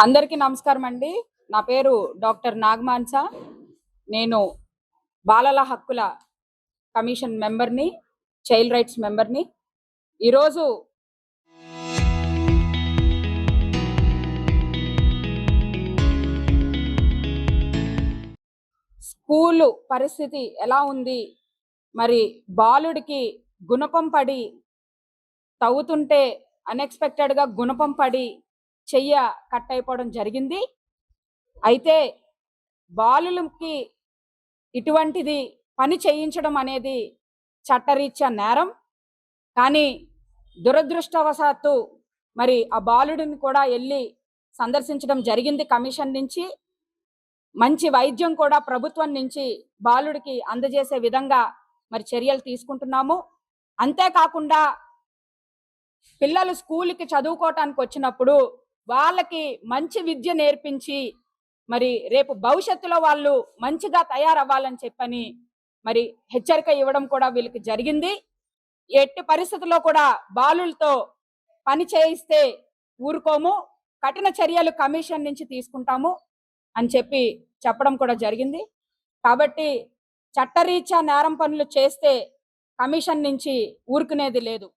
అందరికీ నమస్కారం అండి. నా పేరు డాక్టర్ నాగమాన్స. నేను బాలల హక్కుల కమిషన్ మెంబర్ని, చైల్డ్ రైట్స్ మెంబర్ని. ఈరోజు స్కూలు పరిస్థితి ఎలా ఉంది, మరి బాలుడికి గుణపం పడి తవ్వుతుంటే అన్ఎక్స్పెక్టెడ్గా గుణపం పడి చెయ్య కట్ అయిపోవడం జరిగింది. అయితే బాలులకి ఇటువంటిది పని చేయించడం అనేది చట్టరీత్యా నేరం. కానీ దురదృష్టవశాత్తు మరి ఆ బాలుడిని కూడా వెళ్ళి సందర్శించడం జరిగింది కమిషన్ నుంచి. మంచి వైద్యం కూడా ప్రభుత్వం నుంచి బాలుడికి అందజేసే విధంగా మరి చర్యలు తీసుకుంటున్నాము. అంతేకాకుండా పిల్లలు స్కూల్కి చదువుకోవటానికి వచ్చినప్పుడు వాళ్ళకి మంచి విద్య నేర్పించి మరి రేపు భవిష్యత్తులో వాళ్ళు మంచిగా తయారవ్వాలని చెప్పని మరి హెచ్చరిక ఇవ్వడం కూడా వీళ్ళకి జరిగింది. ఎట్టి పరిస్థితుల్లో కూడా బాలులతో పని చేయిస్తే ఊరుకోము, కఠిన చర్యలు కమిషన్ నుంచి తీసుకుంటాము అని చెప్పడం కూడా జరిగింది. కాబట్టి చట్టరీత్యా నేరం పనులు చేస్తే కమిషన్ నుంచి ఊరుకునేది లేదు.